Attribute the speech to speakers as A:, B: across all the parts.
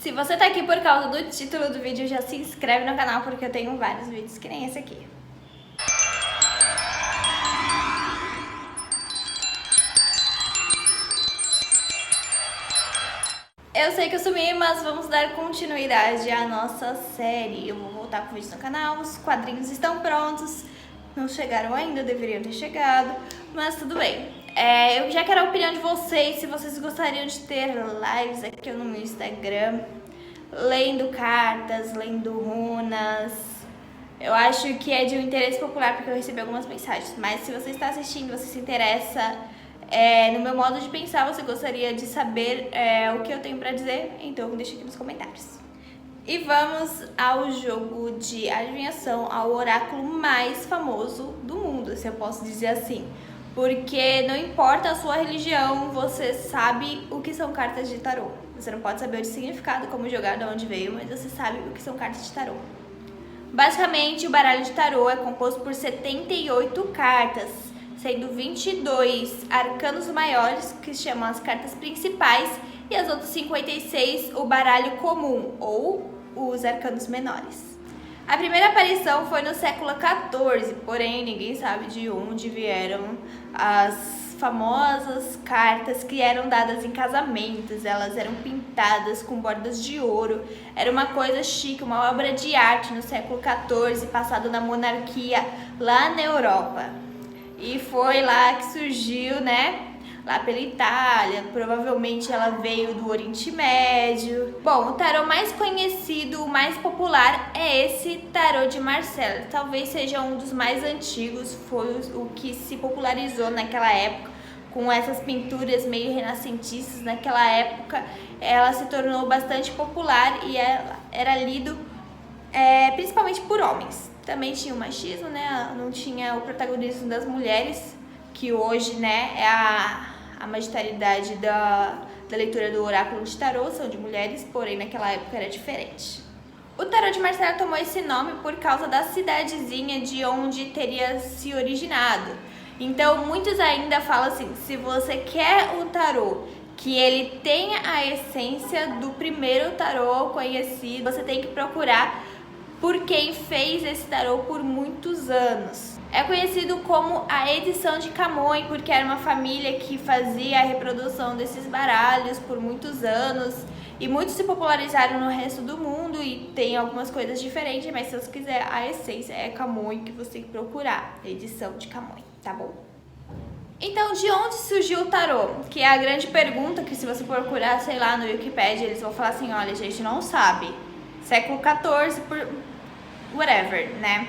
A: Se você tá aqui por causa do título do vídeo, já se inscreve no canal porque eu tenho vários vídeos que nem esse aqui. Eu sei que eu sumi, mas vamos dar continuidade à nossa série. Eu vou voltar com o vídeo no canal, os quadrinhos estão prontos. Não chegaram ainda, deveriam ter chegado, mas tudo bem. Eu já quero a opinião de vocês, se vocês gostariam de ter lives aqui no meu Instagram, lendo cartas, lendo runas. Eu acho que é de um interesse popular porque eu recebi algumas mensagens, mas se você está assistindo, você se interessa no meu modo de pensar, você gostaria de saber o que eu tenho pra dizer, então deixa aqui nos comentários. E vamos ao jogo de adivinhação, ao oráculo mais famoso do mundo, se eu posso dizer assim. Porque não importa a sua religião, você sabe o que são cartas de tarô. Você não pode saber o significado, como jogar, de onde veio, mas você sabe o que são cartas de tarô. Basicamente, o baralho de tarô é composto por 78 cartas, sendo 22 arcanos maiores, que se chamam as cartas principais, e as outras 56 o baralho comum, ou os arcanos menores. A primeira aparição foi no século XIV, porém ninguém sabe de onde vieram as famosas cartas que eram dadas em casamentos. Elas eram pintadas com bordas de ouro, era uma coisa chique, uma obra de arte no século XIV, passado na monarquia lá na Europa. E foi lá que surgiu, né? Lá pela Itália, provavelmente ela veio do Oriente Médio. Bom, o tarô mais conhecido, o mais popular é esse tarô de Marseille. Talvez seja um dos mais antigos, foi o que se popularizou naquela época, com essas pinturas meio renascentistas. Naquela época ela se tornou bastante popular e era lido principalmente por homens. Também tinha o machismo, né? Não tinha o protagonismo das mulheres, que hoje, né, é a majoridade da leitura do oráculo de tarô, são de mulheres, porém naquela época era diferente. O tarô de Marseille tomou esse nome por causa da cidadezinha de onde teria se originado. Então muitos ainda falam assim, se você quer o tarô que ele tenha a essência do primeiro tarô conhecido, você tem que procurar por quem fez esse tarô por muitos anos. É conhecido como a edição de Camões, porque era uma família que fazia a reprodução desses baralhos por muitos anos, e muitos se popularizaram no resto do mundo e tem algumas coisas diferentes, mas se você quiser a essência é Camões que você tem que procurar, edição de Camões, tá bom? Então, de onde surgiu o tarô? Que é a grande pergunta que se você procurar, sei lá, no Wikipedia, eles vão falar assim, olha, a gente não sabe. Século XIV, por whatever, né?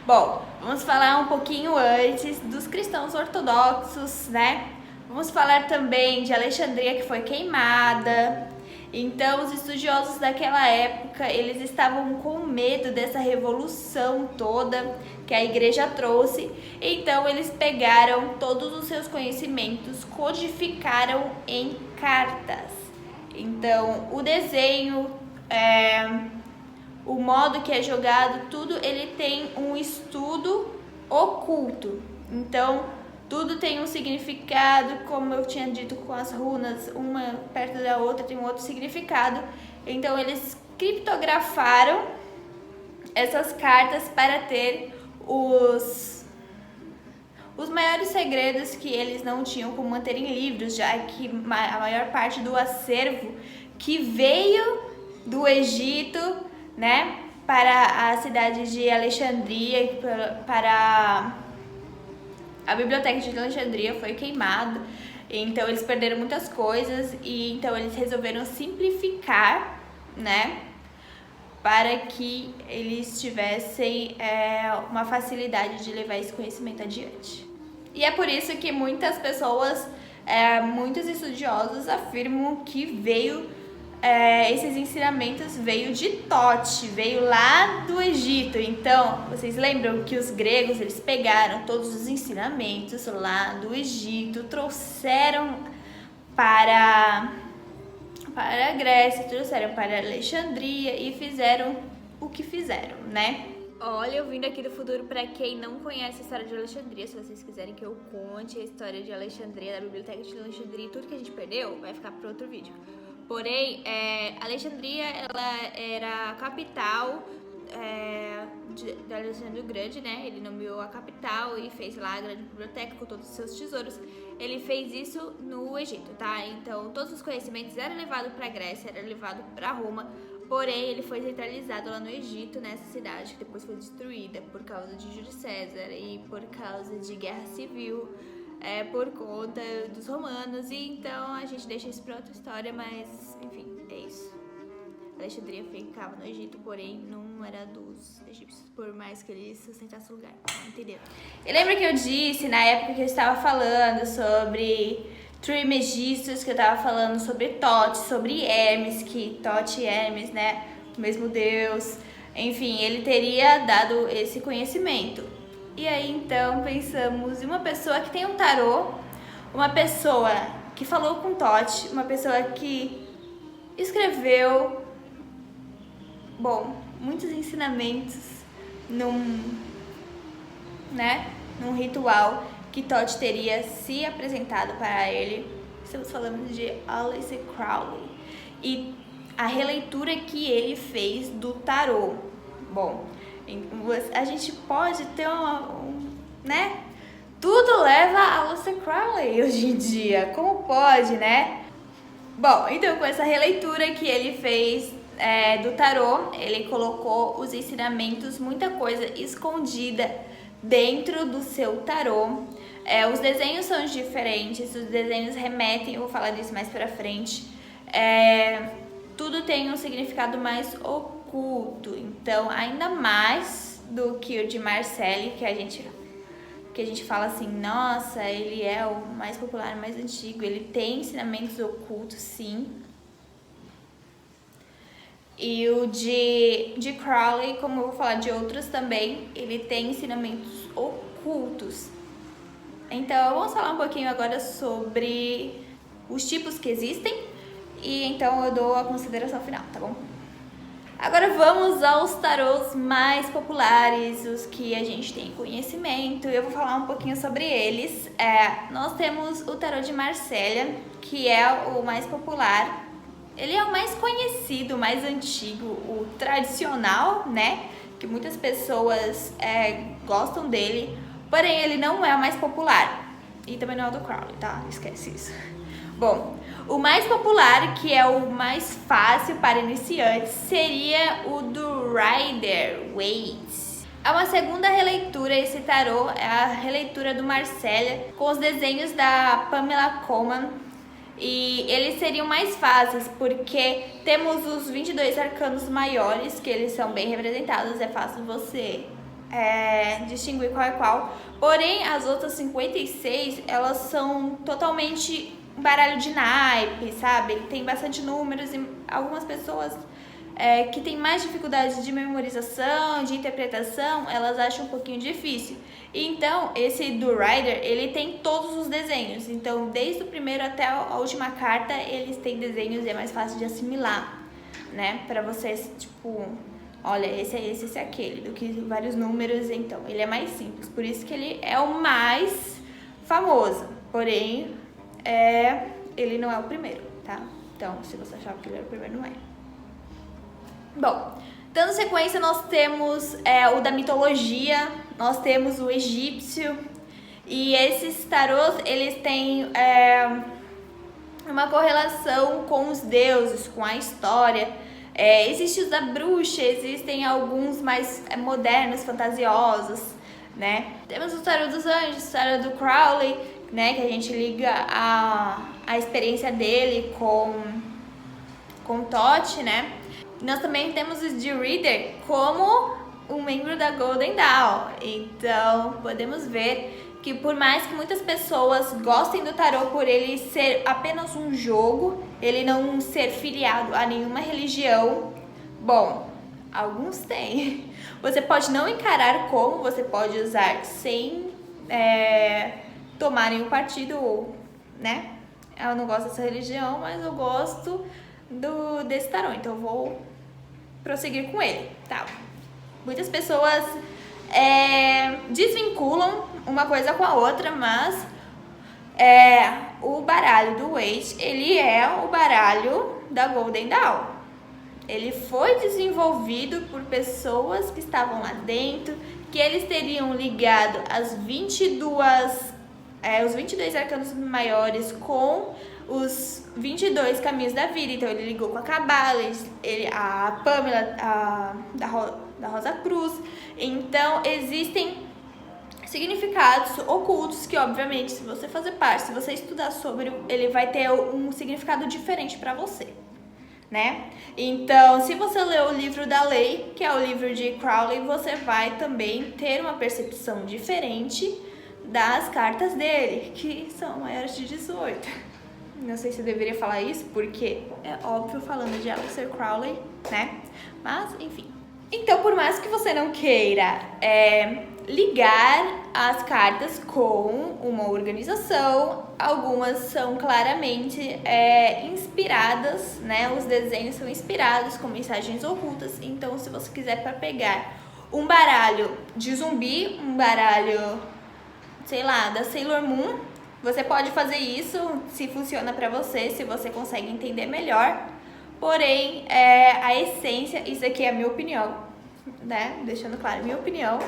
A: Bom, vamos falar um pouquinho antes dos cristãos ortodoxos, né? Vamos falar também de Alexandria, que foi queimada. Então, os estudiosos daquela época, eles estavam com medo dessa revolução toda que a igreja trouxe. Então, eles pegaram todos os seus conhecimentos, codificaram em cartas. Então, o desenho, o modo que é jogado, tudo ele tem um estudo oculto. Então, tudo tem um significado, como eu tinha dito com as runas, uma perto da outra tem um outro significado. Então, eles criptografaram essas cartas para ter os maiores segredos que eles não tinham como manter em livros, já que a maior parte do acervo que veio do Egito, né, para a cidade de Alexandria, para a biblioteca de Alexandria foi queimada, então eles perderam muitas coisas e então eles resolveram simplificar, né, para que eles tivessem uma facilidade de levar esse conhecimento adiante. E é por isso que muitas pessoas, muitos estudiosos afirmam que esses ensinamentos veio de Tote, veio lá do Egito. Então, vocês lembram que os gregos, eles pegaram todos os ensinamentos lá do Egito, trouxeram para a Grécia, trouxeram para Alexandria e fizeram o que fizeram, né? Olha, eu vindo aqui do futuro para quem não conhece a história de Alexandria. Se vocês quiserem que eu conte a história de Alexandria, da biblioteca de Alexandria e tudo que a gente perdeu, vai ficar para outro vídeo. Porém, Alexandria, ela era a capital de Alexandre o Grande, né? Ele nomeou a capital e fez lá a grande biblioteca com todos os seus tesouros. Ele fez isso no Egito, tá? Então, todos os conhecimentos eram levados para a Grécia, eram levados para Roma. Porém, ele foi centralizado lá no Egito, nessa cidade que depois foi destruída por causa de Júlio César e por causa de guerra civil, por conta dos romanos. E então a gente deixa isso para outra história, mas enfim, é isso. Alexandria ficava no Egito, porém não era dos egípcios, por mais que eles sustentassem o lugar, entendeu? E lembra que eu disse na época que eu estava falando sobre Trismegistus, que eu estava falando sobre Tote, sobre Hermes, que Tote e Hermes, né, o mesmo deus, enfim, ele teria dado esse conhecimento. E aí então pensamos em uma pessoa que tem um tarô, uma pessoa que falou com Tote, uma pessoa que escreveu muitos ensinamentos num ritual que Tote teria se apresentado para ele. Estamos falando de Aleister Crowley e a releitura que ele fez do tarô. Bom, a gente pode ter tudo leva a Aleister Crowley hoje em dia, como pode, né? Bom, então com essa releitura que ele fez do tarô, ele colocou os ensinamentos, muita coisa escondida dentro do seu tarô. Os desenhos são diferentes, os desenhos remetem, eu vou falar disso mais pra frente. Tudo tem um significado mais oculto, então ainda mais do que o de Marcelle, que a gente fala assim, nossa, ele é o mais popular, o mais antigo, ele tem ensinamentos ocultos, sim. E o de Crowley, como eu vou falar de outros também, ele tem ensinamentos ocultos. Então, vamos falar um pouquinho agora sobre os tipos que existem. E então eu dou a consideração final, tá bom? Agora vamos aos tarôs mais populares, os que a gente tem conhecimento. Eu vou falar um pouquinho sobre eles. Nós temos o tarô de Marselha, que é o mais popular. Ele é o mais conhecido, o mais antigo, o tradicional, né? Que muitas pessoas gostam dele, porém ele não é o mais popular. E também não é o do Crowley, tá? Esquece isso. Bom, o mais popular, que é o mais fácil para iniciantes, seria o do Rider-Waite. É uma segunda releitura, esse tarô é a releitura do Marselha, com os desenhos da Pamela Colman. E eles seriam mais fáceis, porque temos os 22 arcanos maiores, que eles são bem representados, é fácil você distinguir qual é qual. Porém, as outras 56, elas são totalmente um baralho de naipe, sabe? Ele tem bastante números e algumas pessoas que têm mais dificuldade de memorização, de interpretação, elas acham um pouquinho difícil. Então, esse do Rider, ele tem todos os desenhos. Então, desde o primeiro até a última carta, eles têm desenhos e é mais fácil de assimilar, né? Pra vocês, tipo, olha, esse é esse, esse é aquele, do que vários números. Então, ele é mais simples. Por isso que ele é o mais famoso. Porém, ele não é o primeiro, tá? Então, se você achava que ele era o primeiro, não é. Bom, dando sequência, nós temos o da mitologia, nós temos o egípcio, e esses tarôs, eles têm uma correlação com os deuses, com a história. Existem os da bruxa, existem alguns mais modernos, fantasiosos, né? Temos o tarô dos anjos, o tarô do Crowley, né, que a gente liga a experiência dele com Tote, né? Nós também temos os de Reader como um membro da Golden Dawn. Então, podemos ver que por mais que muitas pessoas gostem do tarô por ele ser apenas um jogo, ele não ser filiado a nenhuma religião, bom, alguns têm. Você pode não encarar como, você pode usar sem tomarem o partido, né? Eu não gosto dessa religião, mas eu gosto desse tarô, então eu vou prosseguir com ele, tá? Muitas pessoas desvinculam uma coisa com a outra, mas o baralho do Waite, ele é o baralho da Golden Dawn. Ele foi desenvolvido por pessoas que estavam lá dentro, que eles teriam ligado os 22 arcanos maiores com os 22 caminhos da vida. Então ele ligou com a Cabala, a Pamela, da Rosa Cruz. Então existem significados ocultos que, obviamente, se você fazer parte, se você estudar sobre, ele vai ter um significado diferente para você, né? Então, se você ler o livro da lei, que é o livro de Crowley, você vai também ter uma percepção diferente das cartas dele, que são maiores de 18. Não sei se eu deveria falar isso, porque é óbvio falando de Aleister Crowley, né? Mas, enfim. Então, por mais que você não queira ligar as cartas com uma organização, algumas são claramente inspiradas, né? Os desenhos são inspirados com mensagens ocultas. Então, se você quiser para pegar um baralho de zumbi, um baralho, sei lá, da Sailor Moon, você pode fazer isso se funciona para você, se você consegue entender melhor. Porém, a essência, isso aqui é a minha opinião, né? Deixando claro, minha opinião,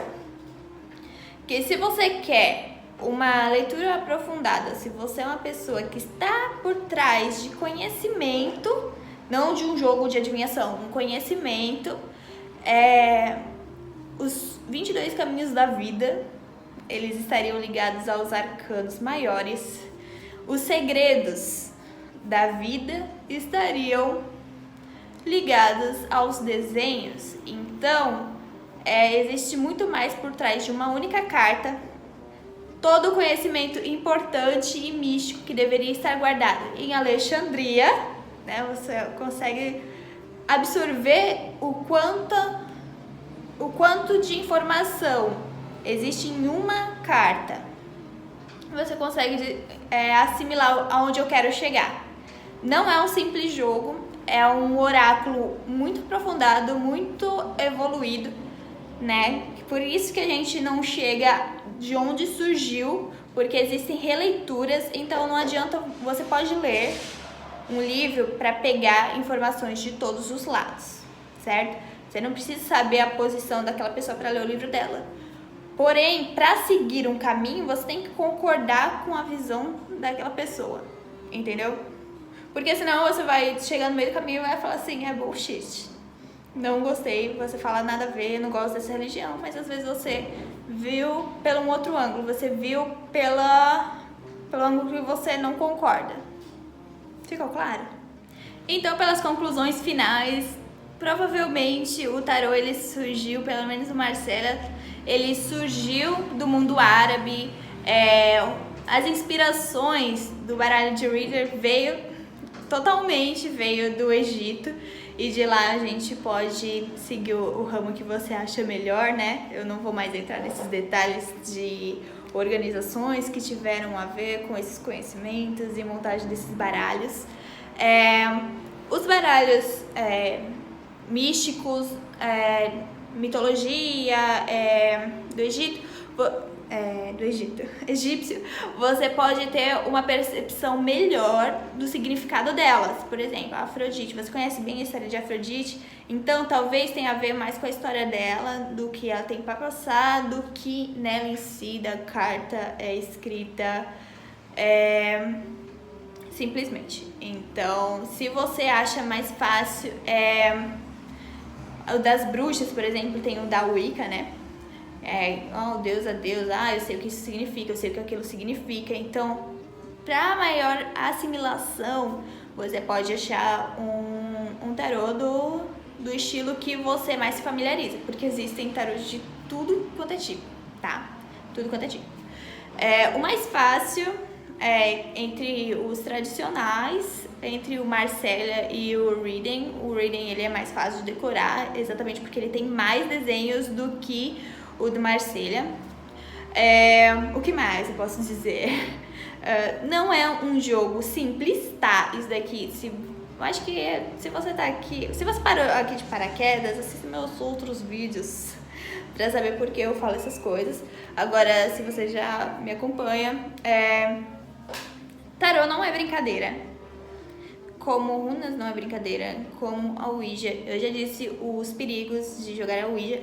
A: que se você quer uma leitura aprofundada, se você é uma pessoa que está por trás de conhecimento, não de um jogo de adivinhação, um conhecimento, os 22 caminhos da vida, eles estariam ligados aos arcanos maiores. Os segredos da vida estariam ligados aos desenhos. Então, existe muito mais por trás de uma única carta. Todo o conhecimento importante e místico que deveria estar guardado em Alexandria, né? Você consegue absorver o quanto de informação existe em uma carta. Você consegue assimilar aonde eu quero chegar. Não é um simples jogo, é um oráculo muito aprofundado, muito evoluído, né? Por isso que a gente não chega de onde surgiu, porque existem releituras, então não adianta, você pode ler um livro para pegar informações de todos os lados, certo? Você não precisa saber a posição daquela pessoa para ler o livro dela. Porém, para seguir um caminho, você tem que concordar com a visão daquela pessoa, entendeu? Porque senão você vai chegar no meio do caminho e vai falar assim, é bullshit. Não gostei, você fala nada a ver, não gosto dessa religião, mas às vezes você viu pelo um outro ângulo, você viu pelo ângulo que você não concorda. Ficou claro? Então, pelas conclusões finais, provavelmente o tarô ele surgiu, pelo menos o Marcella, ele surgiu do mundo árabe. As inspirações do baralho de Rider veio do Egito, e de lá a gente pode seguir o ramo que você acha melhor, né? Eu não vou mais entrar nesses detalhes de organizações que tiveram a ver com esses conhecimentos e montagem desses baralhos. Os baralhos místicos, mitologia do egípcio, você pode ter uma percepção melhor do significado delas. Por exemplo, a Afrodite, você conhece bem a história de Afrodite, então talvez tenha a ver mais com a história dela, do que ela tem para passar, do que nela em si, da carta escrita, simplesmente. Então, se você acha mais fácil, o das bruxas, por exemplo, tem o da Wicca, né? Deus a Deus, eu sei o que isso significa, eu sei o que aquilo significa. Então, para maior assimilação, você pode achar um tarô do estilo que você mais se familiariza, porque existem tarôs de tudo quanto é tipo, tá? Tudo quanto é tipo. O mais fácil, entre os tradicionais, entre o Marcella e o Reading. O Reading ele é mais fácil de decorar, exatamente porque ele tem mais desenhos do que o do Marcella. O que mais eu posso dizer? Não é um jogo simples, tá? Isso daqui, eu acho que se você tá aqui, se você parou aqui de paraquedas, assista meus outros vídeos pra saber por que eu falo essas coisas. Agora, se você já me acompanha, tarô não é brincadeira. como runas não é brincadeira, como a Ouija. Eu já disse os perigos de jogar a Ouija.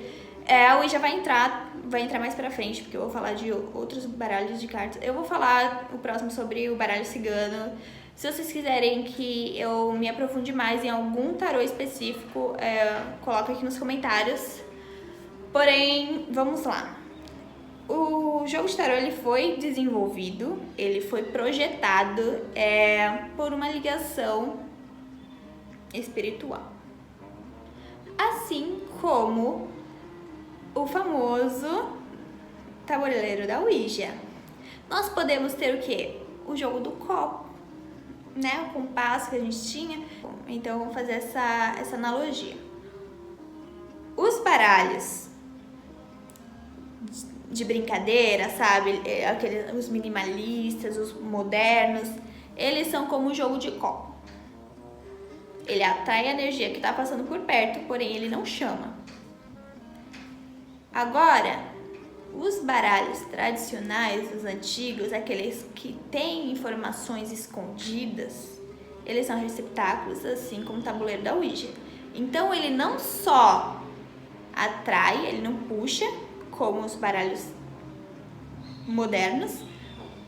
A: A Ouija vai entrar mais pra frente, porque eu vou falar de outros baralhos de cartas. Eu vou falar o próximo sobre o baralho cigano. Se vocês quiserem que eu me aprofunde mais em algum tarô específico, coloca aqui nos comentários. Porém, vamos lá. O jogo de tarô ele foi desenvolvido, ele foi projetado por uma ligação espiritual. Assim como o famoso tabuleiro da Ouija. Nós podemos ter o quê? O jogo do copo, né? O compasso que a gente tinha. Então, vamos fazer essa analogia. Os baralhos de brincadeira, sabe? Os minimalistas, os modernos, eles são como o jogo de copo. Ele atrai a energia que está passando por perto, porém ele não chama. Agora, os baralhos tradicionais, os antigos, aqueles que têm informações escondidas, eles são receptáculos, assim como o tabuleiro da Ouija. Então, ele não só atrai, ele não puxa, como os baralhos modernos,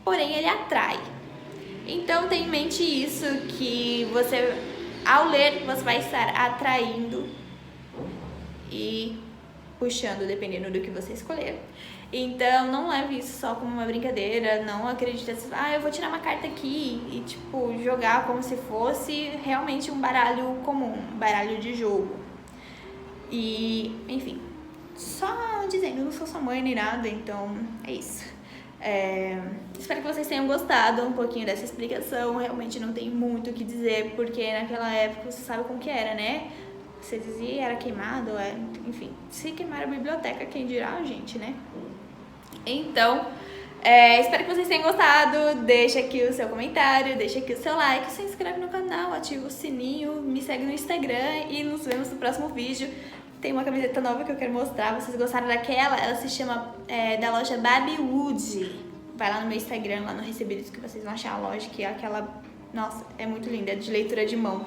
A: porém ele atrai. Então, tenha em mente isso, que você, ao ler, você vai estar atraindo e puxando, dependendo do que você escolher. Então, não leve isso só como uma brincadeira, não acredite assim, eu vou tirar uma carta aqui e, tipo, jogar como se fosse realmente um baralho comum, um baralho de jogo. E, enfim, só dizendo, eu não sou sua mãe nem nada, então é isso. Espero que vocês tenham gostado um pouquinho dessa explicação, realmente não tem muito o que dizer, porque naquela época você sabe como que era, né? Você dizia, era queimado, enfim, se queimar a biblioteca, quem dirá a gente, né? Então, espero que vocês tenham gostado, deixa aqui o seu comentário, deixa aqui o seu like, se inscreve no canal, ativa o sininho, me segue no Instagram e nos vemos no próximo vídeo. Tem uma camiseta nova que eu quero mostrar, vocês gostaram daquela? Ela se chama da loja Baby Wood. Vai lá no meu Instagram, lá no Recebidos, que vocês vão achar a loja, que é aquela, nossa, é muito linda, é de leitura de mão.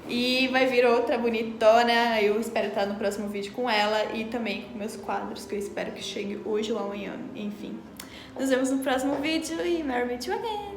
A: E vai vir outra bonitona, eu espero estar no próximo vídeo com ela e também com meus quadros, que eu espero que chegue hoje ou amanhã, enfim. Nos vemos no próximo vídeo e Merry Meet You Again!